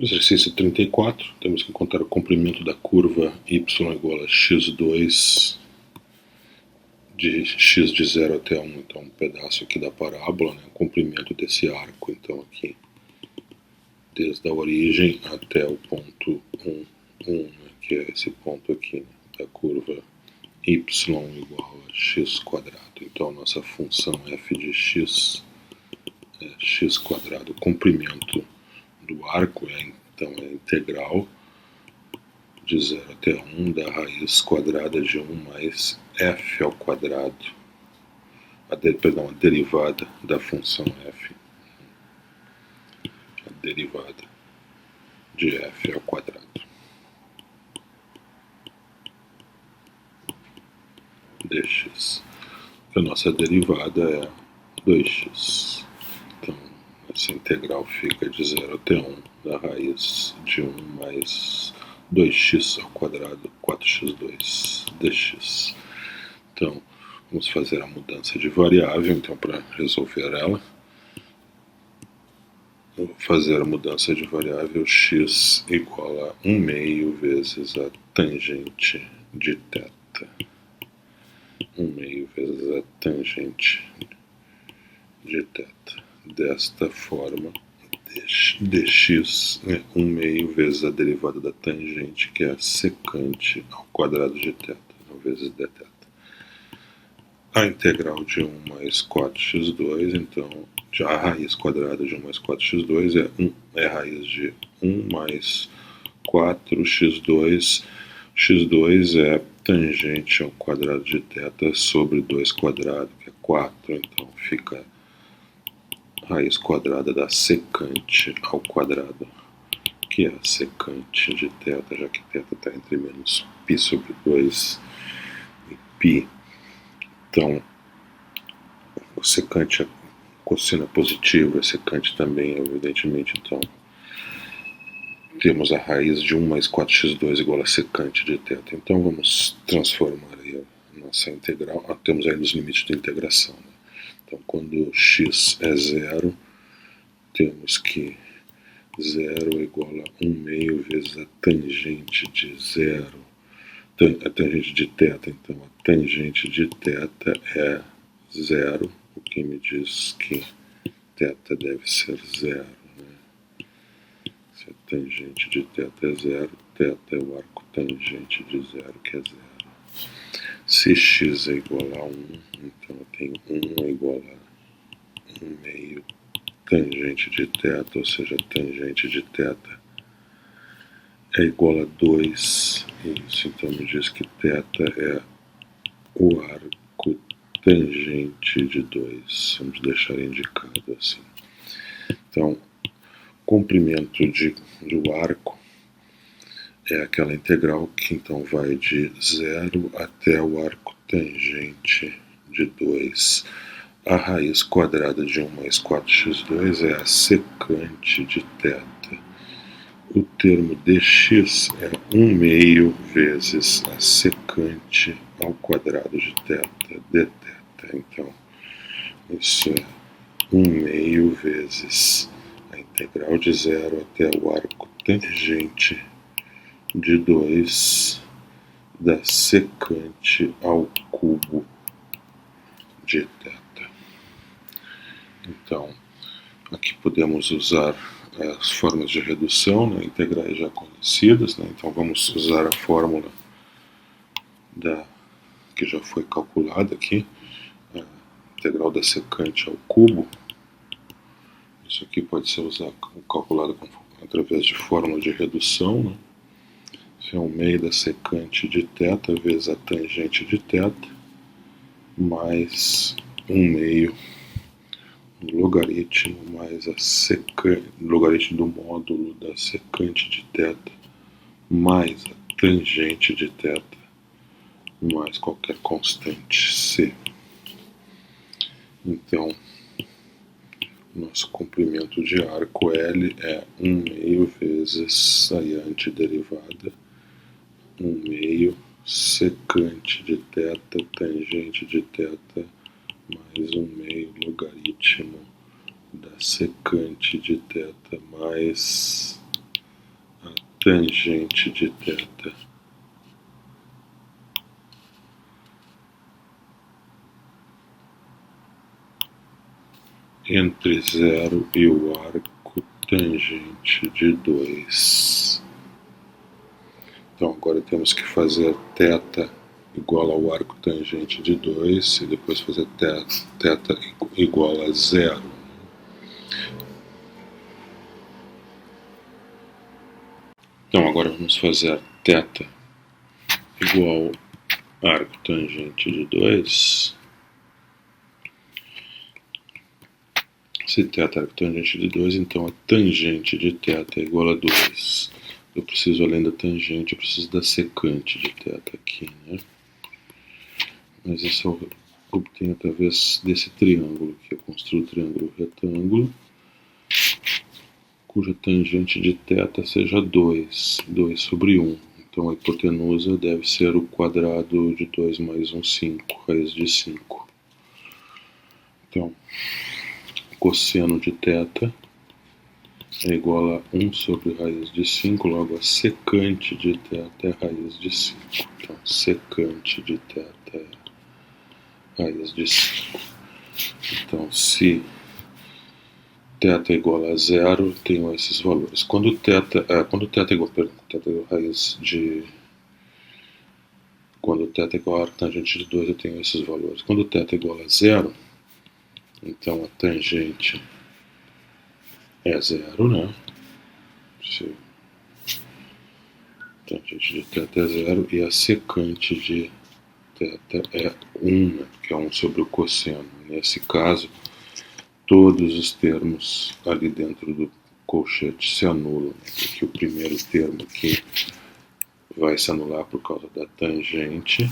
Exercício 34, temos que encontrar o comprimento da curva y igual a x2 de x de 0 até 1, então um pedaço aqui da parábola, né, o comprimento desse arco, então aqui, desde a origem até o ponto 1, 1, né, que é esse ponto aqui, né, da curva y igual a x quadrado. Então a nossa função f de x é x quadrado, o comprimento do arco então é integral de 0 até 1 da raiz quadrada de 1 mais f ao quadrado, a derivada da função f, a derivada de f ao quadrado. Dx. A nossa derivada é 2x. Então, essa integral fica de 0 até 1 da raiz de 1 mais 2x ao quadrado, 4x2 dx. Então, vamos fazer a mudança de variável, então, para resolver ela. Vou fazer a mudança de variável x igual a 1 meio vezes a tangente de θ. 1 meio vezes a tangente de θ. Desta forma, dx é 1 meio vezes a derivada da tangente, que é a secante ao quadrado de θ, vezes dθ. A integral de 1 mais 4x2, então, a raiz quadrada de 1 mais 4x2 é a raiz de 1 mais 4x2. x2 é tangente ao quadrado de θ sobre 2 quadrado, que é 4, então fica a raiz quadrada da secante ao quadrado, que é a secante de θ, já que θ está entre menos π sobre 2 e π. Então, o secante é cosseno positivo, a secante também, evidentemente, então temos a raiz de 1 mais 4x2 igual a secante de θ. Então vamos transformar aí a nossa integral, temos aí os limites de integração, né? Então quando x é 0, temos que 0 é igual a 1 meio vezes a tangente de 0, a tangente de θ, então a tangente de θ é 0, o que me diz que θ deve ser 0. Se a tangente de θ é 0, θ é o arco tangente de 0, que é 0. Se x é igual a 1, então eu tenho 1 é igual a 1 meio tangente de θ, ou seja, tangente de θ é igual a 2. Isso então me diz que θ é o arco tangente de 2. Vamos deixar indicado assim. Então, comprimento do arco é aquela integral que então vai de 0 até o arco tangente de 2. A raiz quadrada de 1 mais 4x2 é a secante de θ. O termo dx é 1 meio vezes a secante ao quadrado de θ, dθ. Então, isso é 1 meio vezes a integral de 0 até o arco tangente de 2 da secante ao cubo de θ. Então, aqui podemos usar as formas de redução, né, integrais já conhecidas, né? Então vamos usar a fórmula que já foi calculada aqui, a integral da secante ao cubo. Isso aqui pode ser calculado através de fórmula de redução, né? Isso é 1 meio da secante de θ vezes a tangente de θ, mais 1 meio logaritmo mais a secante, logaritmo do módulo da secante de θ, mais a tangente de θ, mais qualquer constante c. Então, nosso comprimento de arco L é 1 meio vezes a antiderivada, 1 meio secante de θ, tangente de θ, mais 1 meio logaritmo da secante de θ, mais tangente de θ entre 0 e o arco tangente de 2. Então agora temos que fazer θ igual ao arco tangente de 2 e depois fazer θ igual a 0. Então agora vamos fazer θ igual ao arco tangente de 2. Se θ é arco tangente de 2, então a tangente de θ é igual a 2. Eu preciso, além da tangente, eu preciso da secante de θ aqui, né? Mas isso eu obtenho através desse triângulo, que eu construo o triângulo retângulo, cuja tangente de θ seja 2 sobre 1. Então a hipotenusa deve ser o quadrado de 2 mais 1, 5, raiz de 5. Então, cosseno de θ é igual a 1 sobre raiz de 5, logo a secante de θ é raiz de 5. Então, secante de θ é raiz de 5. Então, se θ é igual a 0, tenho esses valores. Quando θ é igual a raiz de... Quando θ é igual a tangente de 2, eu tenho esses valores. Quando θ é igual a 0, então a tangente é 0, né? Se tangente de θ é 0 e a secante de θ é 1, né? Que é 1 sobre o cosseno. Nesse caso, todos os termos ali dentro do colchete se anulam, né? Porque o primeiro termo aqui vai se anular por causa da tangente.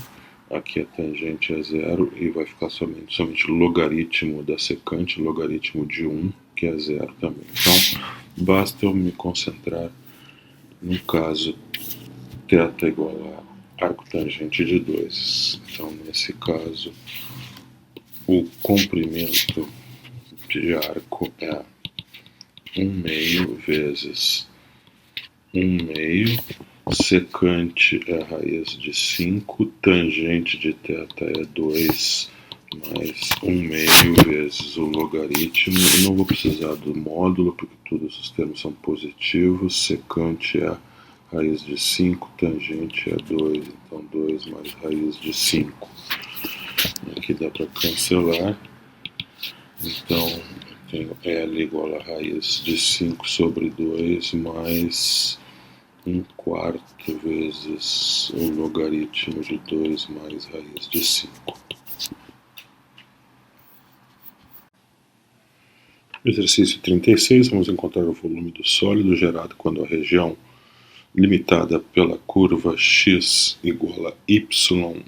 Aqui a tangente é 0 e vai ficar somente o logaritmo da secante, logaritmo de 1, que é 0 também. Então, basta eu me concentrar no caso θ é igual a arco tangente de 2. Então, nesse caso, o comprimento de arco é 1/2 vezes 1/2, secante é raiz de 5, tangente de θ é 2 mais 1/2 vezes o logaritmo. Eu não vou precisar do módulo, porque todos os termos são positivos. Secante é raiz de 5, tangente é 2, então 2 mais raiz de 5. Aqui dá para cancelar. Então, eu tenho L igual a raiz de 5 sobre 2 mais 1/4 vezes o logaritmo de 2 mais raiz de 5. Exercício 36, vamos encontrar o volume do sólido gerado quando a região limitada pela curva x igual a y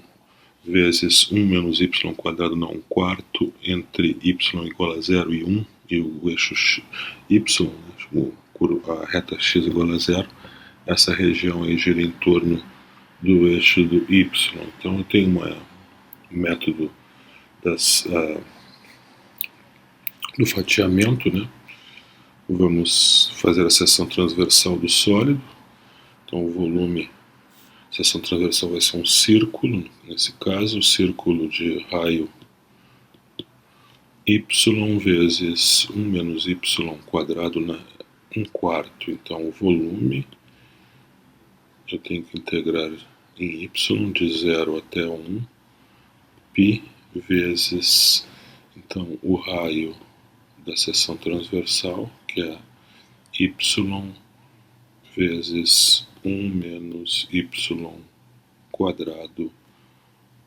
vezes 1 menos y quadrado na 1/4 entre y igual a 0 e 1 e o eixo y, a reta x igual a 0, essa região aí gira em torno do eixo do y. Então eu tenho um método do fatiamento, né? Vamos fazer a seção transversal do sólido. Então o volume, a seção transversal vai ser um círculo, nesse caso, o círculo de raio y vezes 1 menos y quadrado na 1/4. Então o volume eu tenho que integrar em y de 0 até 1, π vezes, então, o raio da seção transversal, que é y vezes 1 menos y quadrado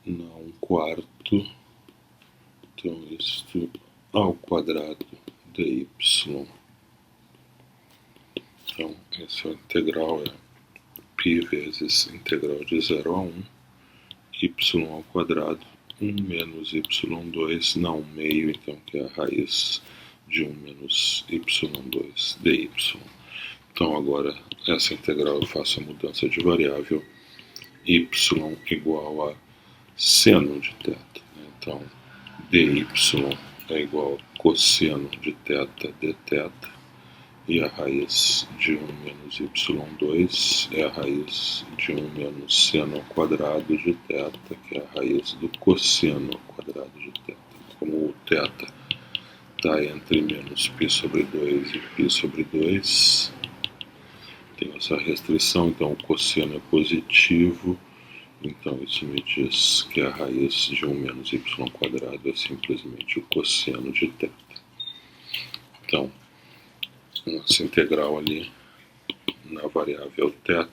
na 1/4, então isto ao quadrado dy. Então, essa integral é π vezes integral de 0 a 1, y ao quadrado, 1 menos y2 na 1/2, então, que é a raiz de 1 menos y2 dy. Então, agora, essa integral eu faço a mudança de variável y igual a seno de θ. Então, dy é igual a cosseno de θ dθ, e a raiz de 1 menos y2 é a raiz de 1 menos seno ao quadrado de θ, que é a raiz do cosseno ao quadrado de θ. Como o θ está entre menos π sobre 2 e π sobre 2, tem essa restrição, então o cosseno é positivo, então isso me diz que a raiz de 1 menos y quadrado é simplesmente o cosseno de θ. Então, nossa integral ali na variável θ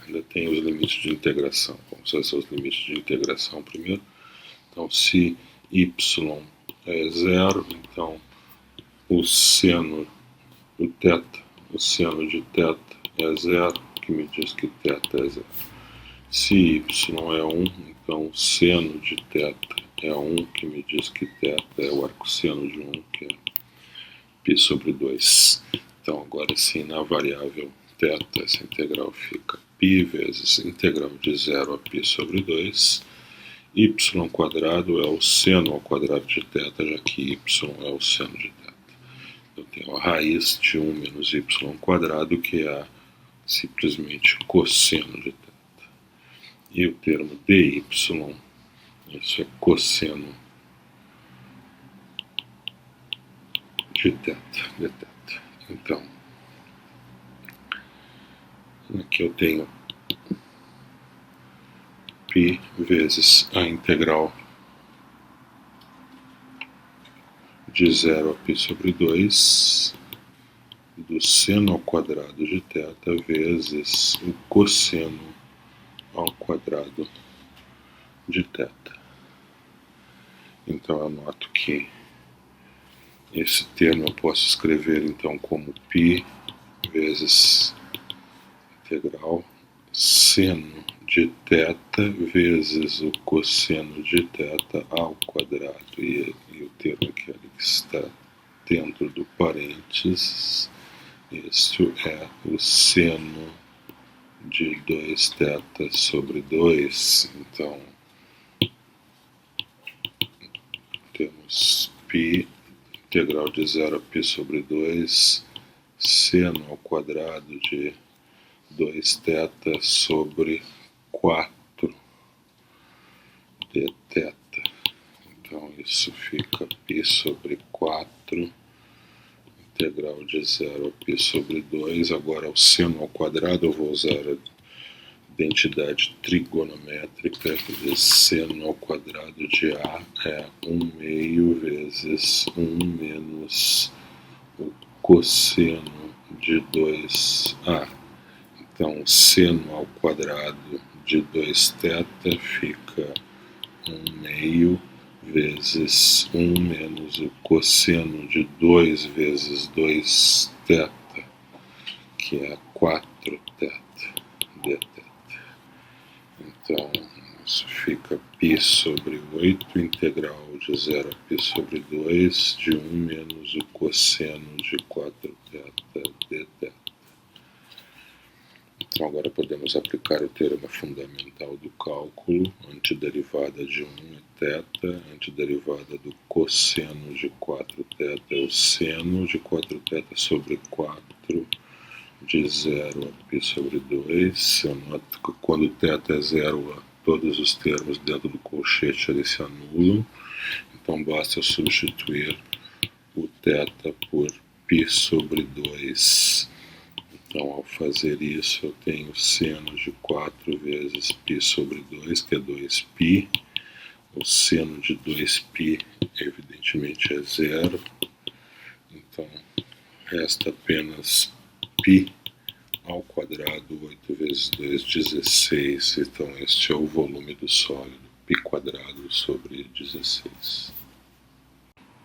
ainda tem os limites de integração. Vamos fazer os limites de integração primeiro. Então, se y é zero, então o seno do θ, o seno de θ é zero, que me diz que θ é zero. Se y é 1, então o seno de θ é 1, que me diz que θ é o arcosseno de 1, que é π sobre 2. Então agora sim, na variável θ, essa integral fica π vezes integral de 0 a π sobre 2. Y quadrado é o seno ao quadrado de θ, já que y é o seno de θ. Eu tenho a raiz de 1 menos y quadrado, que é simplesmente cosseno de θ. E o termo dy, isso é cosseno de θ, de θ. Então, aqui eu tenho π vezes a integral de 0 a π sobre 2 do seno ao quadrado de θ vezes o cosseno ao quadrado de θ. Então eu noto que esse termo eu posso escrever então como π vezes integral seno de θ vezes o cosseno de θ ao quadrado, e o termo que está dentro do parênteses, isso é o seno de 2θ sobre 2. Então temos π integral de 0 a π sobre 2 seno ao quadrado de 2θ sobre 4 dθ. Então isso fica π sobre 4 integral de 0 a π sobre 2. Agora o seno ao quadrado eu vou usar a identidade trigonométrica de seno ao quadrado de A é 1 meio vezes 1 menos o cosseno de 2A. Então, seno ao quadrado de 2θ fica 1 meio vezes 1 menos o cosseno de 2 vezes 2θ, que é 4θ dθ. Então, isso fica π sobre 8 integral de 0 a π sobre 2 de 1 menos o cosseno de 4θ dθ. Então agora podemos aplicar o teorema fundamental do cálculo. Antiderivada de 1 é θ, antiderivada do cosseno de 4θ é o seno de 4θ sobre 4 de 0 a π sobre 2. Eu noto que quando θ é zero, todos os termos dentro do colchete eles se anulam. Então basta eu substituir o θ por π sobre 2. Então, ao fazer isso, eu tenho seno de 4 vezes π sobre 2, que é 2π. O seno de 2π, evidentemente, é zero. Então, resta apenas π ao quadrado, 8 vezes 2, 16. Então, este é o volume do sólido, π quadrado sobre 16.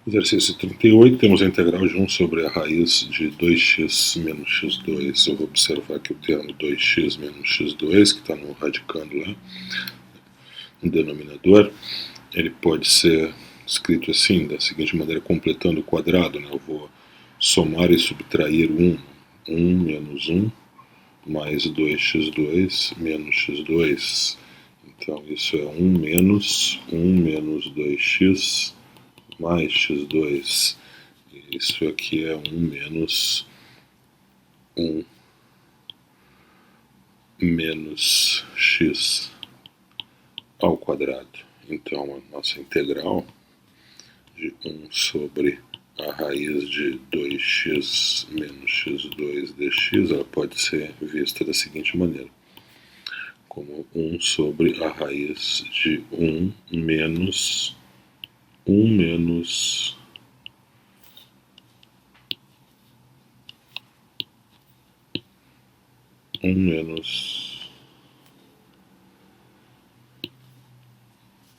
Exercício 38, temos a integral de 1 sobre a raiz de 2x menos x2. Eu vou observar que o termo 2x menos x2, que está no radicando lá, no denominador, ele pode ser escrito assim, da seguinte maneira, completando o quadrado, né? Eu vou somar e subtrair 1. 1 menos 1 mais 2x2 menos x2. Então isso é 1 menos 2x mais x2. Isso aqui é 1 menos 1 menos x ao quadrado. Então, a nossa integral de 1 sobre a raiz de 2x menos x2 dx, ela pode ser vista da seguinte maneira, como 1 sobre a raiz de 1 menos 1 menos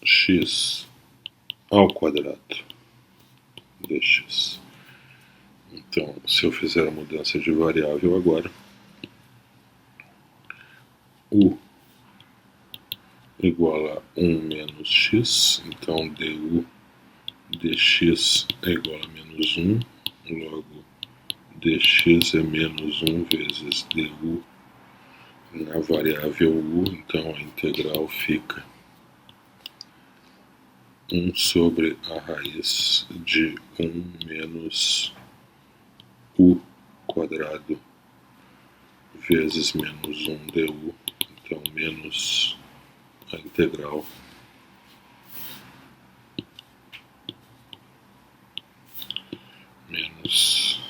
x ao quadrado dx. Então, se eu fizer a mudança de variável agora, u igual a 1 menos x, então du dx é igual a menos 1, logo dx é menos 1 vezes du na variável u, então a integral fica 1 sobre a raiz de 1 menos u quadrado vezes menos 1 du, então menos a integral menos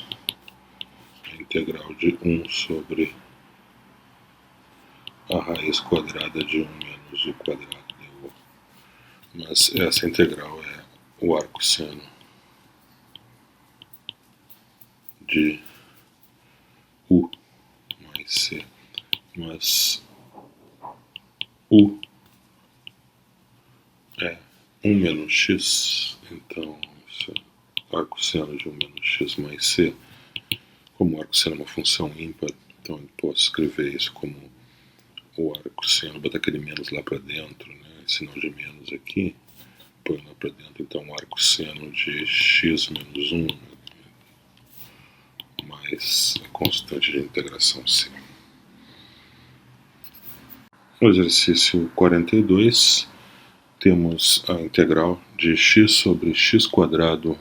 a integral de 1 sobre a raiz quadrada de 1 menos u quadrado du. Mas essa integral é o arcosseno de u mais c, mas u é 1 menos x, então isso é arcosseno de 1 menos x mais c. Como o arcosseno é uma função ímpar, então eu posso escrever isso como o arcosseno, botar aquele menos lá para dentro, né? Sinal de menos aqui, põe lá para dentro, então o arcosseno de x menos 1 mais a constante de integração c. No exercício 42, temos a integral de x sobre x quadrado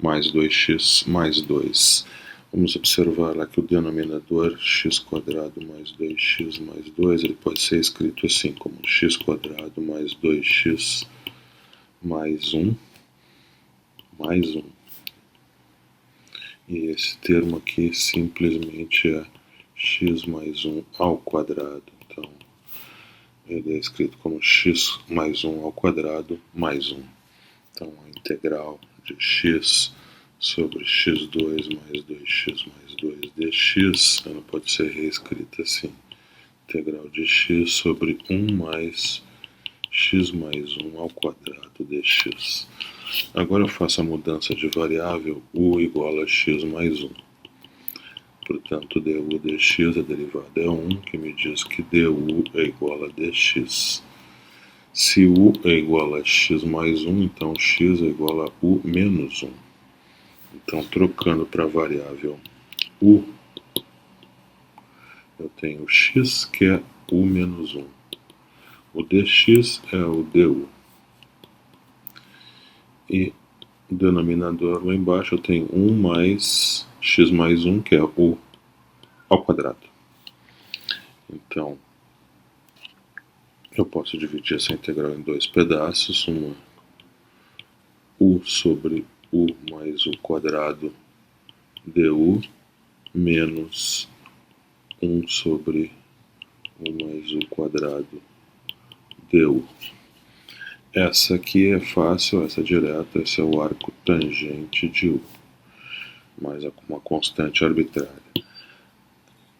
mais 2x mais 2. Vamos observar lá que o denominador x quadrado mais 2x mais 2, ele pode ser escrito assim, como x quadrado mais 2x mais 1 mais 1. E esse termo aqui simplesmente é x mais 1 ao quadrado. Então, ele é escrito como x mais 1 ao quadrado mais 1. Então, a integral de x sobre x2 mais 2x mais 2 dx, ela pode ser reescrita assim. Integral de x sobre 1 mais x mais 1 ao quadrado dx. Agora eu faço a mudança de variável u igual a x mais 1. Portanto, du dx, a derivada é 1, que me diz que du é igual a dx. Se u é igual a x mais 1, então x é igual a u menos 1. Então, trocando para a variável u, eu tenho x, que é u menos 1. O dx é o du. E o denominador lá embaixo eu tenho 1 mais x mais 1, que é u ao quadrado. Então, eu posso dividir essa integral em dois pedaços, uma u sobre u mais u quadrado du menos 1 sobre u mais u quadrado du. Essa aqui é fácil, essa é direta, esse é o arco tangente de u, mais uma constante arbitrária.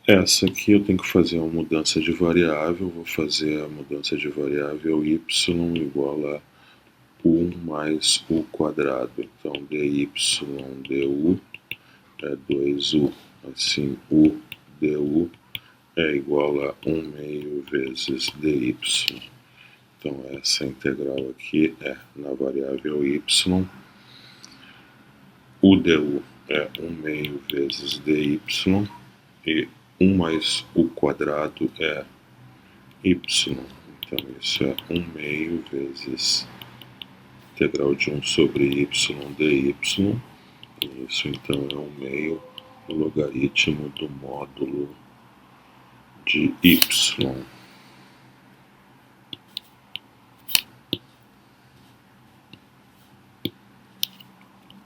Essa aqui eu tenho que fazer uma mudança de variável, vou fazer a mudança de variável y igual a 1 mais u quadrado. Então, dy du é 2u, assim, u du é igual a 1 meio vezes dy. Então, essa integral aqui é na variável y, u du é 1 meio vezes dy, e 1 mais u quadrado é y. Então, isso é 1 meio vezes integral de 1 sobre y dy. Isso, então, é 1 meio logaritmo do módulo de y.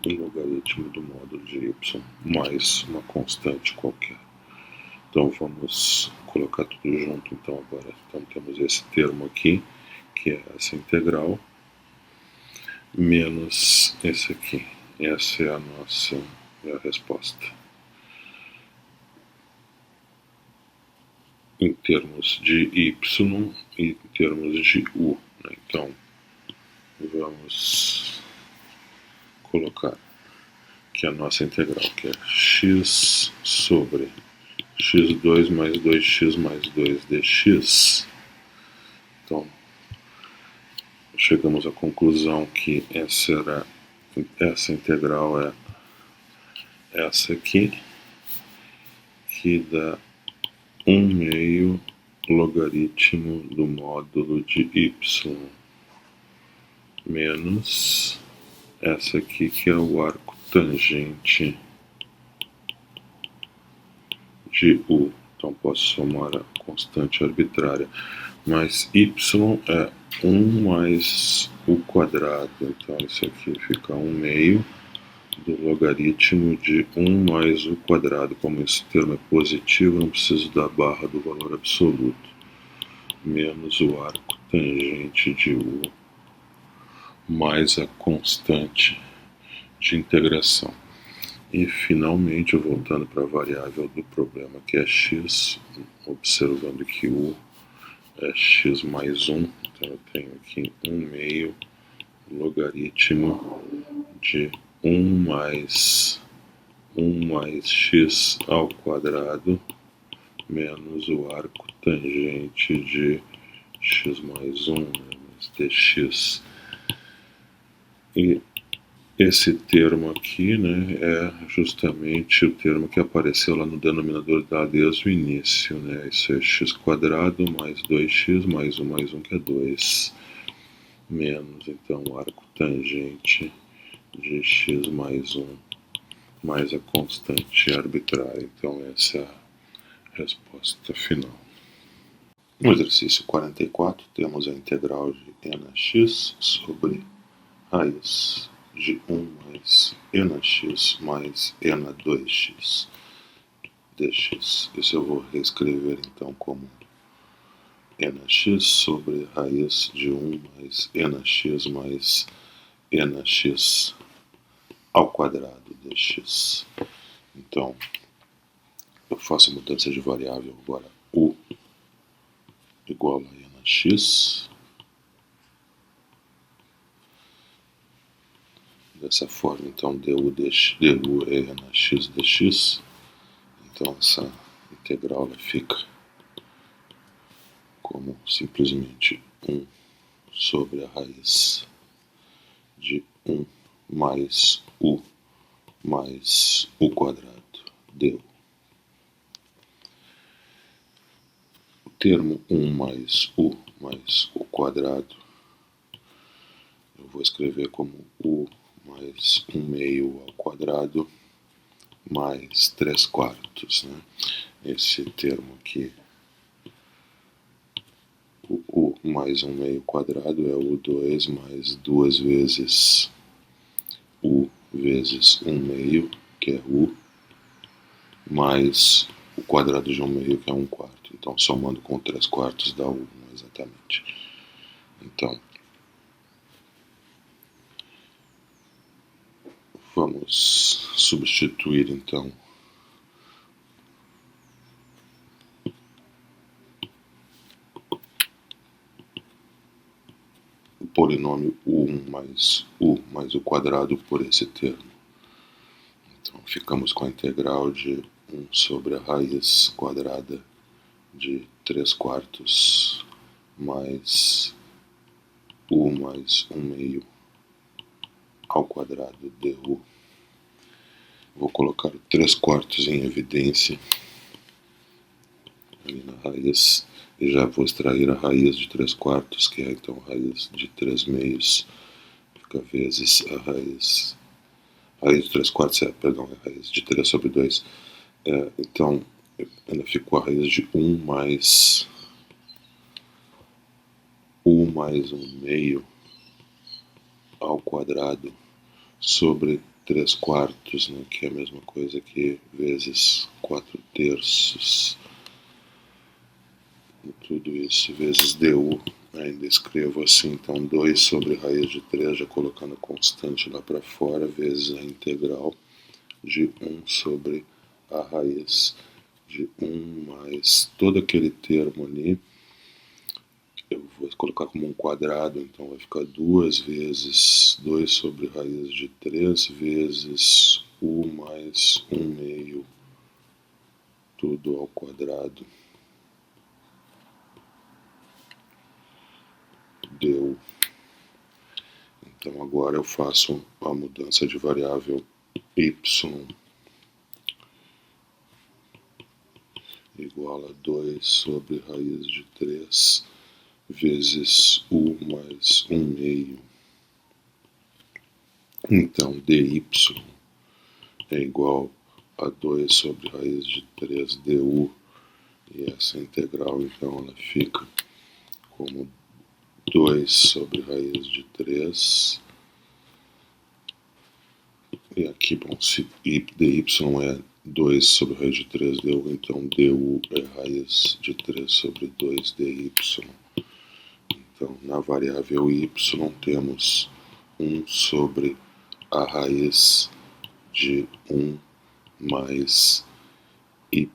O logaritmo do módulo de y mais uma constante qualquer. Então vamos colocar tudo junto então agora. Então temos esse termo aqui, que é essa integral, menos esse aqui. Essa é a resposta. Em termos de y e em termos de u. Então vamos colocar que a nossa integral, que é x sobre x2 mais 2x mais 2 dx. Então, chegamos à conclusão que essa integral é essa aqui, que dá 1/2 logaritmo do módulo de y, menos essa aqui, que é o arco tangente de u. Então posso somar a constante arbitrária, mas y é 1 mais u quadrado, então isso aqui fica 1/2 do logaritmo de 1 mais u quadrado. Como esse termo é positivo, não preciso da barra do valor absoluto, menos o arco tangente de u, mais a constante de integração. E finalmente, voltando para a variável do problema, que é x, observando que u é x mais 1, então eu tenho aqui 1/2 logaritmo de 1 mais x ao quadrado, menos o arco tangente de x mais 1, mais dx. E esse termo aqui, é justamente o termo que apareceu lá no denominador desde o início, Isso é x quadrado mais 2x mais 1, que é 2, menos, então, o arco tangente de x mais 1, mais a constante arbitrária. Então, essa é a resposta final. No exercício 44, temos a integral de nx sobre raiz de 1 mais nx mais n2x dx. Isso eu vou reescrever então como nx sobre raiz de 1 mais nx mais nx ao quadrado dx. Então, eu faço a mudança de variável agora, u igual a nx. Dessa forma, então, du é nx dx. Então, essa integral fica como simplesmente 1 sobre a raiz de 1 mais u quadrado, du. O termo 1 mais u quadrado, eu vou escrever como u mais 1/2 ao quadrado mais 3/4, Esse termo aqui, o u mais 1/2 quadrado é u2 mais 2 vezes u vezes 1/2, que é u, mais o quadrado de 1/2, que é 1/4. Então, somando com 3/4 dá 1, exatamente. Então, vamos substituir então o polinômio u1 mais u mais o quadrado por esse termo. Então ficamos com a integral de 1 sobre a raiz quadrada de 3/4 mais u mais 1/2 ao quadrado du. Vou colocar o 3/4 em evidência ali na raiz e já vou extrair a raiz de 3/4, que é então a raiz de 3/2, fica vezes a raiz de 3/4, é a raiz de 3 sobre 2, Então, ela ficou a raiz de 1 mais u mais 1/2 ao quadrado sobre 3/4, né, que é a mesma coisa que vezes 4/3. E tudo isso vezes du. Ainda escrevo assim, então 2 sobre raiz de 3, já colocando a constante lá para fora, vezes a integral de 1 sobre a raiz de 1 mais todo aquele termo ali. Eu vou colocar como um quadrado, então vai ficar 2 vezes 2 sobre raiz de 3 vezes u mais 1/2, tudo ao quadrado, deu. Então agora eu faço a mudança de variável y igual a 2 sobre raiz de 3 vezes u mais 1/2. Então dy é igual a 2 sobre raiz de 3 du, e essa integral então ela fica como 2 sobre raiz de 3, e aqui, bom, se dy é 2 sobre raiz de 3 du, então du é raiz de 3 sobre 2 dy. Então, na variável y temos 1 sobre a raiz de 1 mais y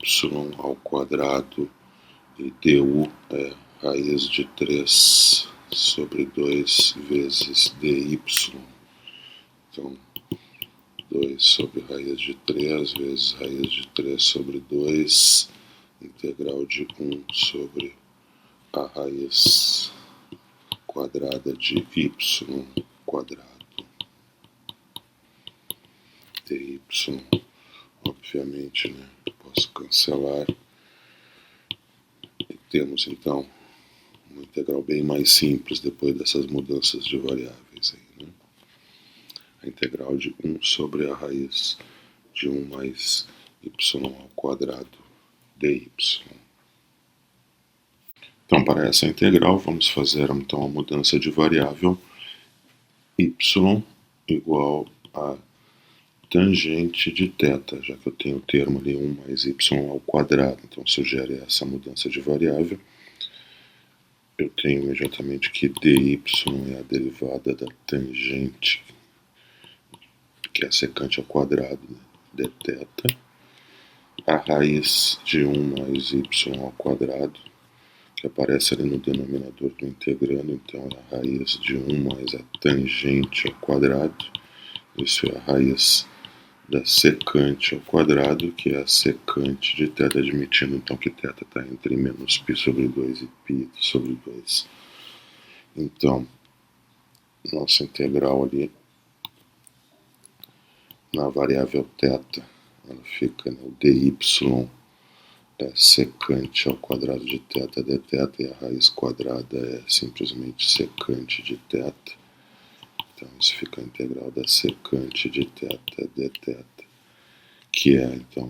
ao quadrado, e du é raiz de 3 sobre 2 vezes dy. Então, 2 sobre raiz de 3 vezes raiz de 3 sobre 2, integral de 1 sobre a raiz quadrada de y quadrado. dy, obviamente, né, posso cancelar. E temos então uma integral bem mais simples depois dessas mudanças de variáveis aí, né? A integral de 1 sobre a raiz de 1 mais y ao quadrado dy. Então, para essa integral, vamos fazer então a mudança de variável y igual a tangente de θ, já que eu tenho o termo ali 1 mais y ao quadrado. Então, sugere essa mudança de variável. Eu tenho imediatamente que dy é a derivada da tangente, que é a secante ao quadrado de θ. A raiz de 1 mais y ao quadrado, que aparece ali no denominador do integrando, então é a raiz de 1 mais a tangente ao quadrado. Isso é a raiz da secante ao quadrado, que é a secante de θ, admitindo então que θ está entre menos π sobre 2 e π sobre 2. Então, nossa integral ali, na variável θ, ela fica no dy é secante ao quadrado de θ dθ, e a raiz quadrada é simplesmente secante de θ. Então isso fica a integral da secante de θ dθ, que é então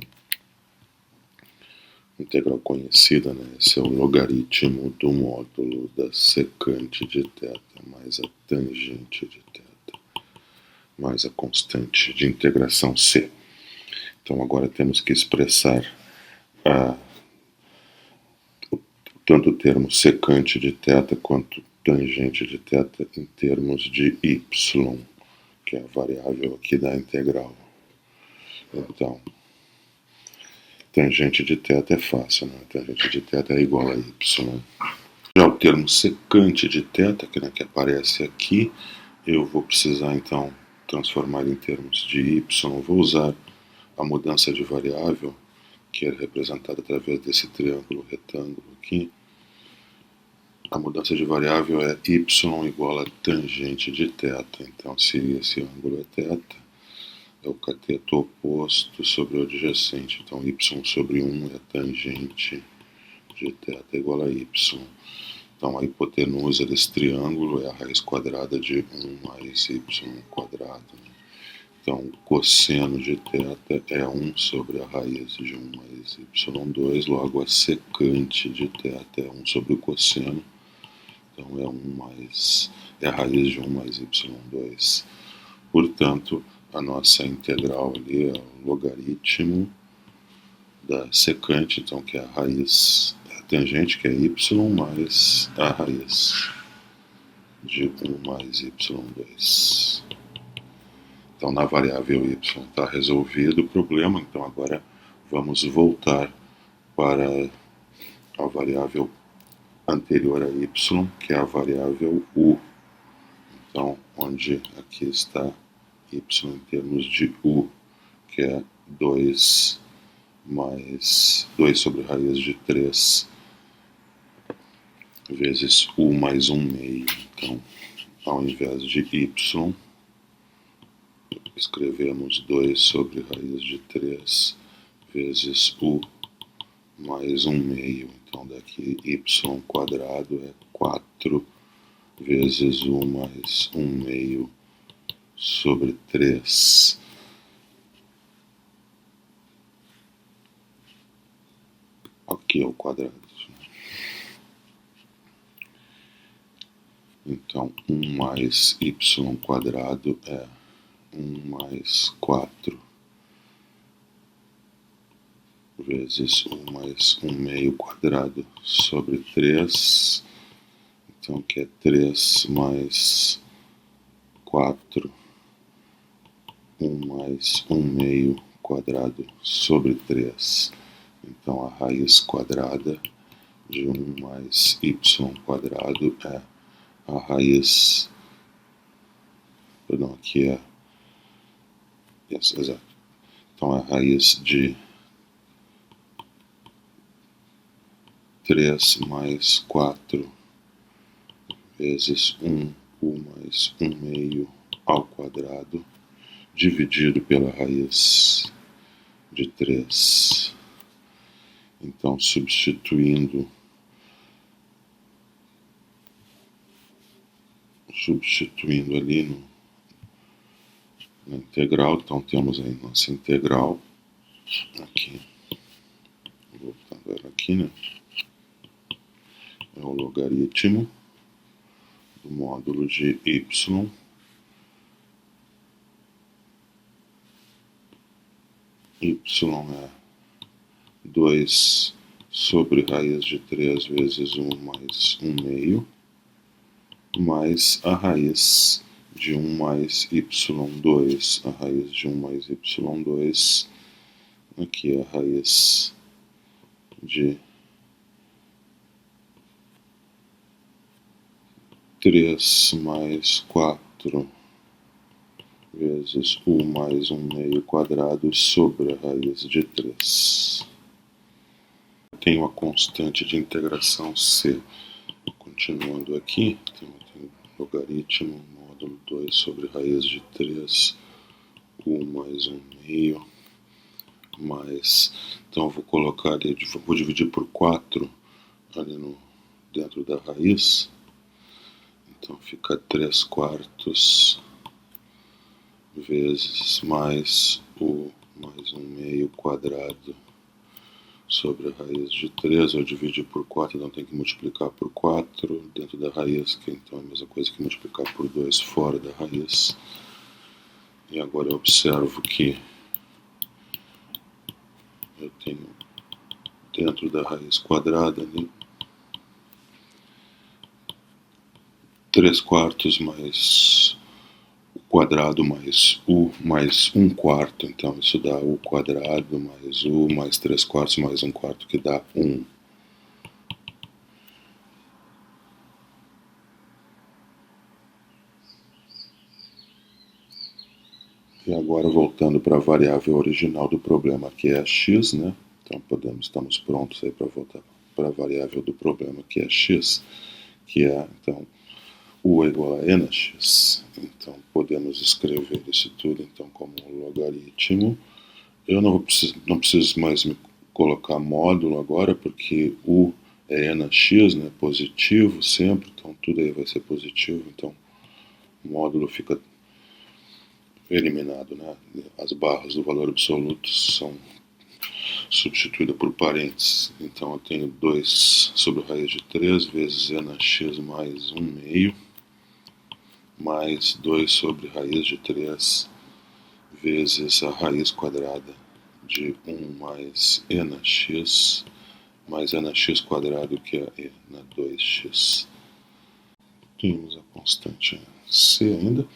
integral conhecida, né? Esse é o logaritmo do módulo da secante de θ mais a tangente de θ mais a constante de integração c. Então agora temos que expressar tanto o termo secante de θ quanto tangente de θ em termos de y, que é a variável aqui da integral. Então, tangente de θ é fácil, né? Tangente de θ é igual a y. Já o termo secante de θ, que aparece aqui, eu vou precisar então transformar em termos de y. Vou usar a mudança de variável, que é representada através desse triângulo retângulo aqui. A mudança de variável é y igual a tangente de θ. Então, se esse ângulo é θ, é o cateto oposto sobre o adjacente. Então, y sobre 1 é tangente de θ igual a y. Então, a hipotenusa desse triângulo é a raiz quadrada de 1 mais y quadrado. Então, cosseno de θ é 1 sobre a raiz de 1 mais y2, logo a secante de θ é 1 sobre o cosseno, então é a raiz de 1 mais y2. Portanto, a nossa integral ali é o logaritmo da secante, então que é a raiz da tangente, que é y, mais a raiz de 1 mais y2. Então, na variável y está resolvido o problema, então agora vamos voltar para a variável anterior a y, que é a variável u. Então, onde aqui está y em termos de u, que é 2 mais 2 sobre raiz de 3 vezes u mais 1 meio. Então, ao invés de y, escrevemos 2 sobre raiz de 3 vezes u mais 1 meio. Então, daqui y quadrado é 4 vezes u mais 1 meio sobre 3. Aqui é o quadrado. Então, 1 mais y quadrado é 1 mais 4 vezes 1 mais 1 meio quadrado sobre 3. Então, que é 3 mais 4, 1 mais 1 meio quadrado sobre 3. Então, a raiz quadrada de 1 mais y quadrado é a raiz... Perdão, aqui é... Exato. Então, a raiz de 3 mais 4 vezes 1 u mais 1 meio ao quadrado, dividido pela raiz de 3. Então, substituindo ali na integral, então temos aí nossa integral, aqui, voltando ela aqui, né? É o logaritmo do módulo de y é 2 sobre raiz de 3 vezes 1 mais 1 meio, mais a raiz de 1 mais y2. A raiz de 1 mais y2, aqui é a raiz de 3 mais 4 vezes u mais 1 meio quadrado sobre a raiz de 3. Tenho a constante de integração c. Continuando aqui, tenho logaritmo módulo 2 sobre raiz de 3 u mais 1 meio mais... Então eu vou colocar ali, vou dividir por 4 ali dentro da raiz. Então fica 3 quartos vezes mais u mais 1 meio quadrado sobre a raiz de 3. Eu dividi por 4, então tem que multiplicar por 4 dentro da raiz, que então é a mesma coisa que multiplicar por 2 fora da raiz. E agora eu observo que eu tenho dentro da raiz quadrada ali 3 quartos mais o quadrado mais u mais 1 quarto. Então isso dá u quadrado mais u mais 3 quartos mais 1 quarto, que dá 1. E agora voltando para a variável original do problema, que é x, né? Então estamos prontos aí para voltar para a variável do problema, que é x, que é então u é igual a nx. Então podemos escrever isso tudo então como logaritmo. Eu não preciso mais me colocar módulo agora, porque u é nx, né? Positivo sempre, então tudo aí vai ser positivo. Então o módulo fica eliminado, né? As barras do valor absoluto são substituídas por parênteses. Então eu tenho 2 sobre raiz de 3 vezes e na x mais 1 meio, mais 2 sobre raiz de 3 vezes a raiz quadrada de 1 mais e na x, mais e na x quadrado, que é e na 2x. Temos a constante c ainda.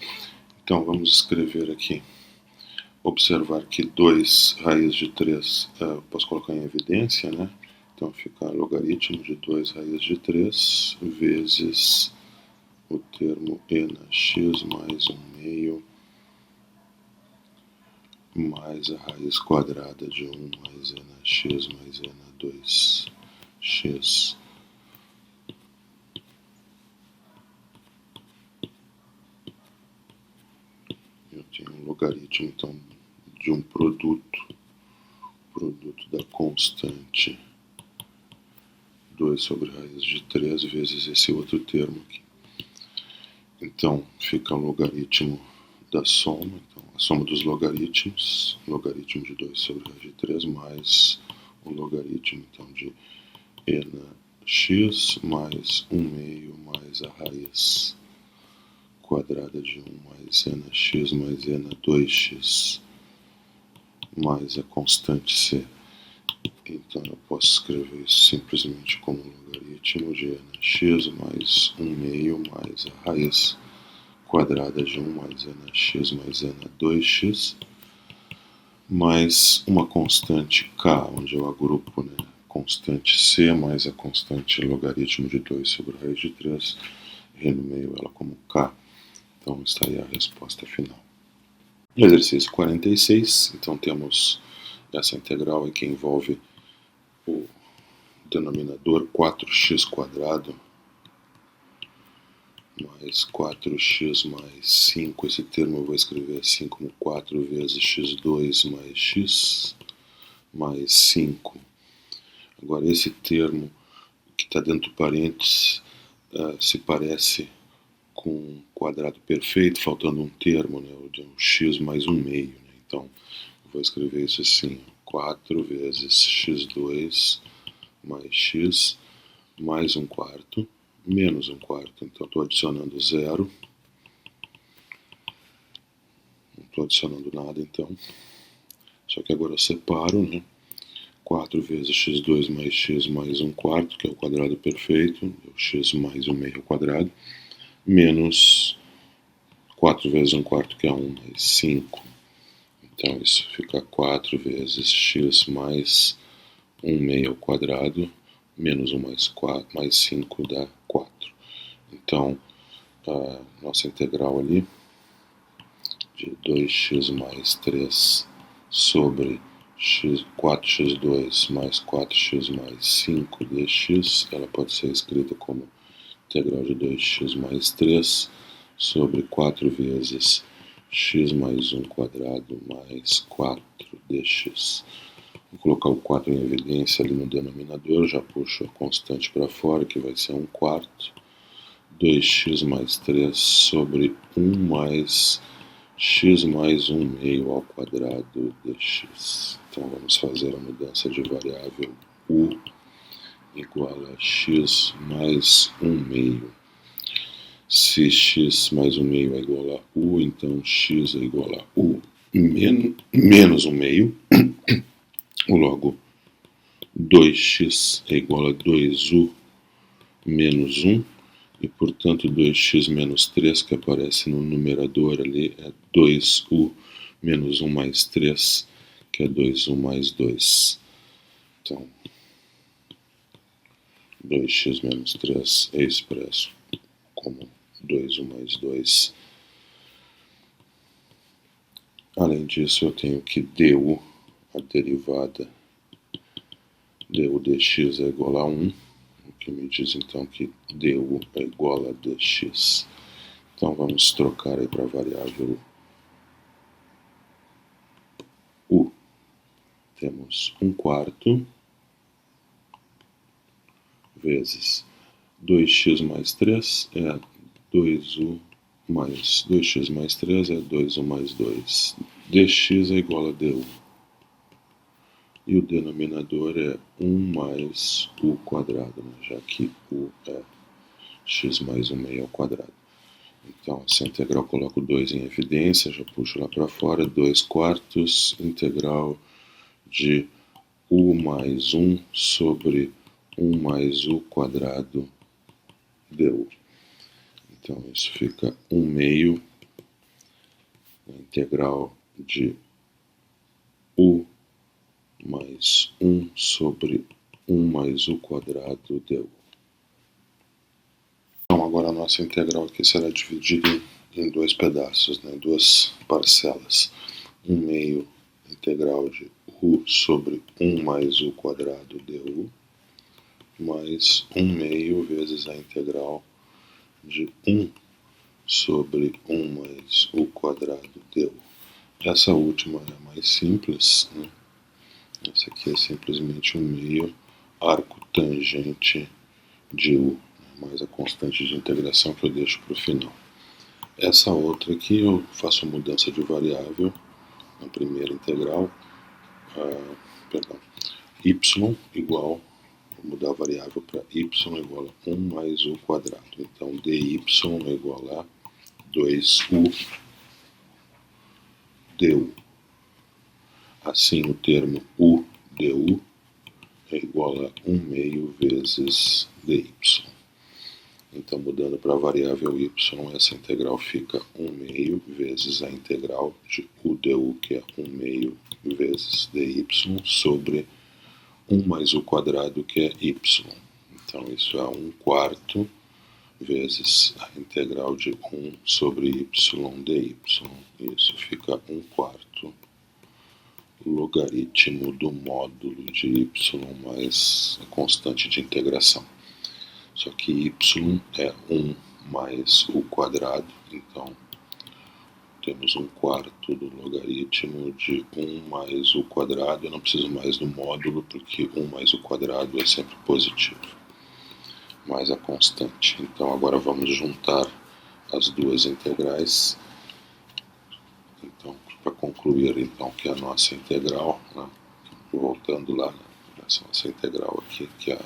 Então vamos escrever aqui, observar que 2 raiz de 3 posso colocar em evidência, né? Então fica logaritmo de 2 raiz de 3 vezes o termo e na x mais 1 meio mais a raiz quadrada de 1 mais e na x mais e na 2x. Eu tenho um logaritmo, então, de um produto da constante 2 sobre raiz de 3 vezes esse outro termo aqui. Então, fica o logaritmo da soma, então, a soma dos logaritmos, logaritmo de 2 sobre raiz de 3, mais o logaritmo, então, de e na x mais 1 meio mais a raiz quadrada de 1 mais e na x mais e na 2x, mais a constante c. Então eu posso escrever isso simplesmente como logaritmo de e na x mais 1 meio mais a raiz quadrada de 1 mais e na x mais e na 2x, mais uma constante k, onde eu agrupo, né, constante c mais a constante logaritmo de 2 sobre raiz de 3, renomeio ela como k. Então está aí a resposta final. Exercício 46, então temos essa integral que envolve o denominador 4x² mais 4x mais 5, esse termo eu vou escrever assim como 4 vezes x2 mais x mais 5. Agora esse termo que está dentro do parênteses se parece com um quadrado perfeito, faltando um termo, né, de um x mais 1 meio. Né? Então, vou escrever isso assim, 4 vezes x2 mais x mais 1/4 menos 1/4. Então, estou adicionando 0. Não estou adicionando nada, então. Só que agora eu separo, né? 4 vezes x2 mais x mais 1/4, que é o quadrado perfeito, o x mais 1 meio ao quadrado, menos 4 vezes 1/4, que é 1 mais 5. Então isso fica 4 vezes x mais 1 meio ao quadrado, menos 1 mais 4, mais 5 dá 4. Então a nossa integral ali, de 2x mais 3 sobre 4x2 mais 4x mais 5 dx, ela pode ser escrita como integral de 2x mais 3 sobre 4 vezes x mais 1 quadrado mais 4 dx. Vou colocar o 4 em evidência ali no denominador, já puxo a constante para fora, que vai ser 1/4. 2x mais 3 sobre 1 mais x mais 1 meio ao quadrado dx. Então vamos fazer a mudança de variável u igual a x mais 1 meio. Se x mais 1 meio é igual a u, então x é igual a u menos 1 meio. Logo, 2x é igual a 2u menos 1. E, portanto, 2x menos 3, que aparece no numerador ali, é 2u menos 1 mais 3, que é 2u mais 2. Então, 2x menos 3 é expresso como 2u mais 2. Além disso, eu tenho que du, a derivada du dx é igual a 1, o que me diz então que du é igual a dx. Então vamos trocar aí para a variável u. Temos 1/4 vezes 2x mais 3 é 2u mais 2x mais 3 é 2, 1 mais 2. dx é igual a du. E o denominador é 1 mais u quadrado, né? Já que u é x mais 1 meio ao quadrado. Então, essa integral eu coloco 2 em evidência, já puxo lá para fora, 2 quartos, integral de u mais 1 sobre 1 mais u quadrado du. Então, isso fica 1 meio, a integral de u mais 1 sobre 1 mais u quadrado du. Então, agora a nossa integral aqui será dividida em dois pedaços, né, duas parcelas. 1 meio integral de u sobre 1 mais u quadrado du, mais 1 meio vezes a integral de 1 sobre 1 mais u quadrado du. Essa última é mais simples, né? Essa aqui é simplesmente 1 meio arco tangente de u, mais a constante de integração que eu deixo para o final. Essa outra aqui eu faço a mudança de variável na primeira integral, y igual, vou mudar a variável para y igual a 1 mais u quadrado. Então, dy é igual a 2u du. Assim, o termo u du é igual a 1 meio vezes dy. Então, mudando para a variável y, essa integral fica 1 meio vezes a integral de u du, que é 1 meio vezes dy, sobre 1 mais u quadrado, que é y. Então, isso é 1 quarto vezes a integral de 1 sobre y dy. Isso fica 1 quarto logaritmo do módulo de y mais a constante de integração. Só que y é 1 mais u quadrado, então temos 1 quarto do logaritmo de 1 mais u quadrado. Eu não preciso mais do módulo, porque 1 mais u quadrado é sempre positivo, mais a constante. Então agora vamos juntar as duas integrais. Então, para concluir então que a nossa integral, né, voltando lá, né, essa nossa integral aqui, que é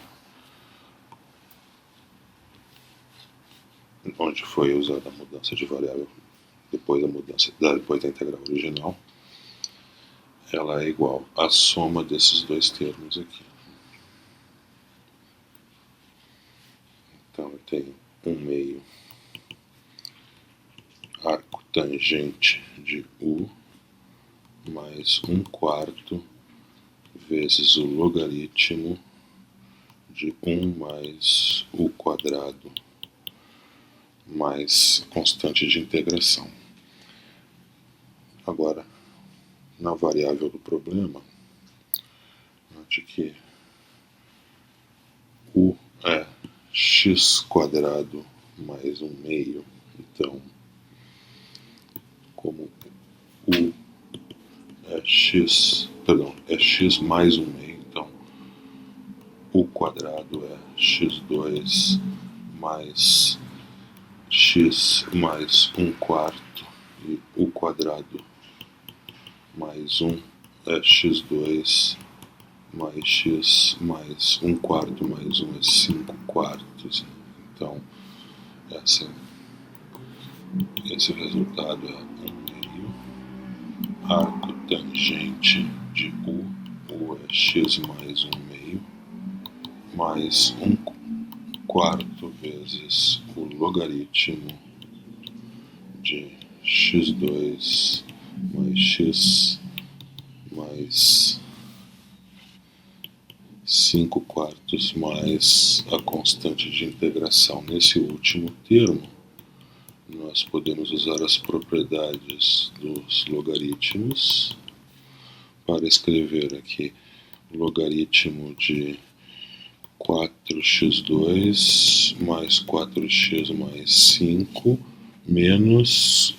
onde foi usada a mudança de variável depois da integral original, ela é igual à soma desses dois termos aqui. Então eu tenho 1 meio arco tangente de u mais 1 quarto vezes o logaritmo de 1 mais u quadrado mais constante de integração. Agora, na variável do problema, note que u é x quadrado mais 1 meio. Então, como u é x mais 1 meio, então u quadrado é x2 mais x mais 1 quarto, e u quadrado mais 1 é x2 mais x mais 1 quarto mais 1 é 5 quartos. Então, esse resultado é 1 meio arco tangente de u é x mais 1 meio, mais 1 quarto vezes o logaritmo de x2 mais x mais 5 quartos mais a constante de integração. Nesse último termo, nós podemos usar as propriedades dos logaritmos para escrever aqui o logaritmo de 4x2 mais 4x mais 5 menos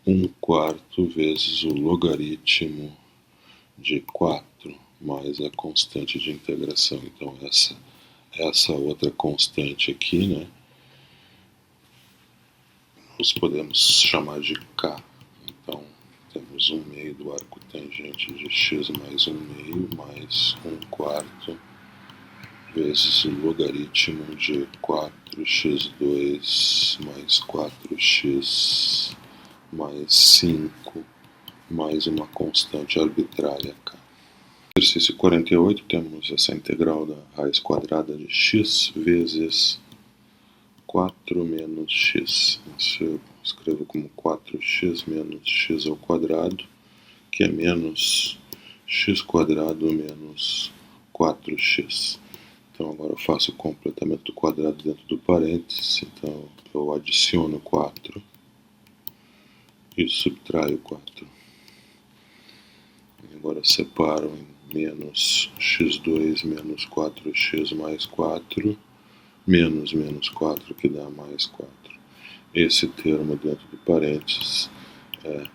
1 quarto vezes o logaritmo de 4 mais a constante de integração. Então essa outra constante aqui, né, os podemos chamar de K. Então, temos 1/2 do arco tangente de x mais 1/2 mais 1/4 vezes o logaritmo de 4x2 mais 4x mais 5 mais uma constante arbitrária K. Exercício 48, temos essa integral da raiz quadrada de x vezes 4 menos x. Isso eu escrevo como 4x menos x ao quadrado, que é menos x quadrado menos 4x. Então agora eu faço o completamento do quadrado dentro do parênteses. Então eu adiciono 4 e subtraio 4. Agora separo em menos x2 menos 4x mais 4, menos 4, que dá mais 4. Esse termo dentro do parênteses é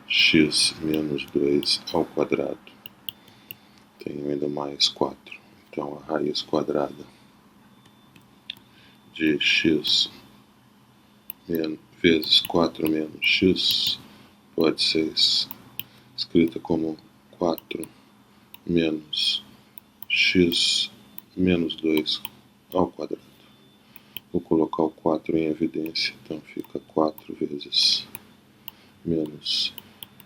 x menos 2 ao quadrado. Tenho ainda mais 4. Então a raiz quadrada de x vezes 4 menos x pode ser escrita como 4 menos x menos 2 ao quadrado. Vou colocar o 4 em evidência, então fica 4 vezes menos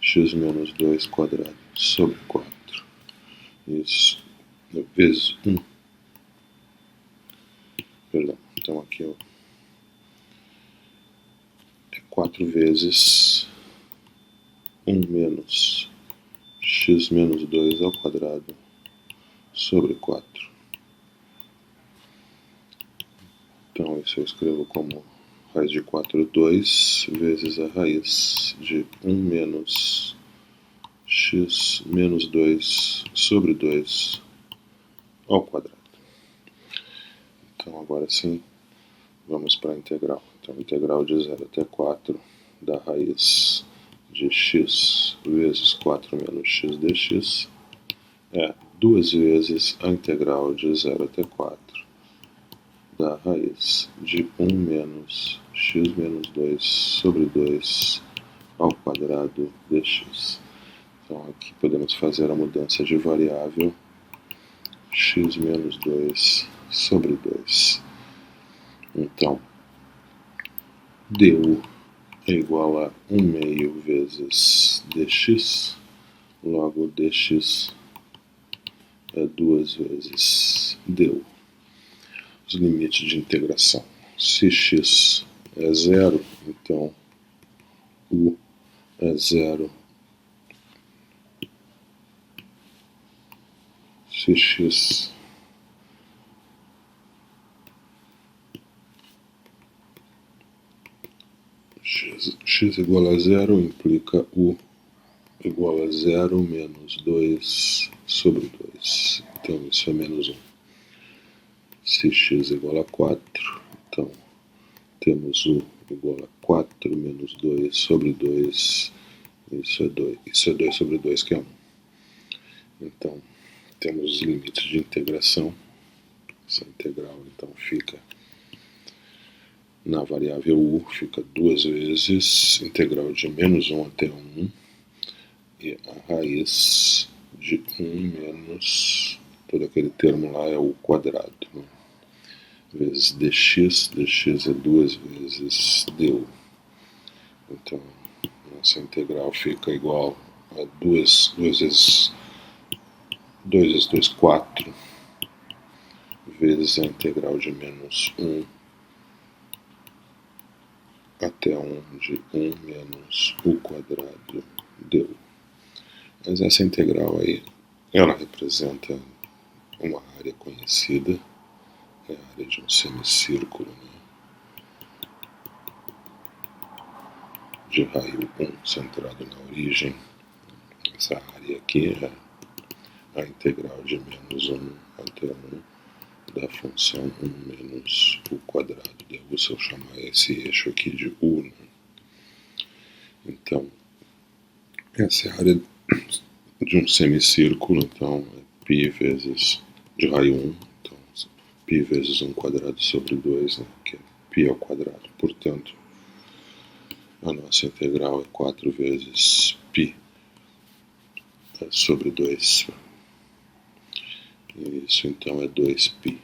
x menos 2 quadrado sobre 4. Isso, vezes 1. Perdão, então aqui é 4 vezes 1 menos x menos 2 ao quadrado sobre 4. Então isso eu escrevo como raiz de 4, 2, vezes a raiz de 1 menos x menos 2 sobre 2 ao quadrado. Então agora sim, vamos para a integral. Então a integral de 0 até 4 da raiz de x vezes 4 menos x dx é 2 vezes a integral de 0 até 4 da raiz de 1 menos x menos 2 sobre 2 ao quadrado dx. Então aqui podemos fazer a mudança de variável x menos 2 sobre 2. Então, du é igual a 1/2 vezes dx, logo dx é 2 vezes du. Os limites de integração. Se x é 0, então u é 0. Se x igual a 0 implica u igual a 0 menos 2 sobre 2. Então isso é menos 1. Se x igual a 4, então temos u igual a 4 menos 2 sobre 2. Isso é 2. Isso é 2 sobre 2, que é 1. Então temos os limites de integração. Essa integral então fica na variável u, fica 2 vezes integral de menos 1 até 1 e a raiz de 1 menos todo aquele termo lá é o quadrado, né? Vezes dx, dx é 2 vezes du. Então nossa integral fica igual a 2 vezes 2, 4 vezes a integral de menos 1 até 1 de 1 menos o quadrado du. Mas essa integral aí, ela representa uma área conhecida, é a área de um semicírculo, né? De raio 1 centrado na origem. Essa área aqui é a integral de menos 1 até 1 da função 1 menos o quadrado du, se eu chamar esse eixo aqui de u, né? Então, essa é a área de um semicírculo, então é π vezes de raio 1, então π vezes 1 quadrado sobre 2, né, que é π ao quadrado. Portanto, a nossa integral é 4 vezes π sobre 2. Isso então é 2π.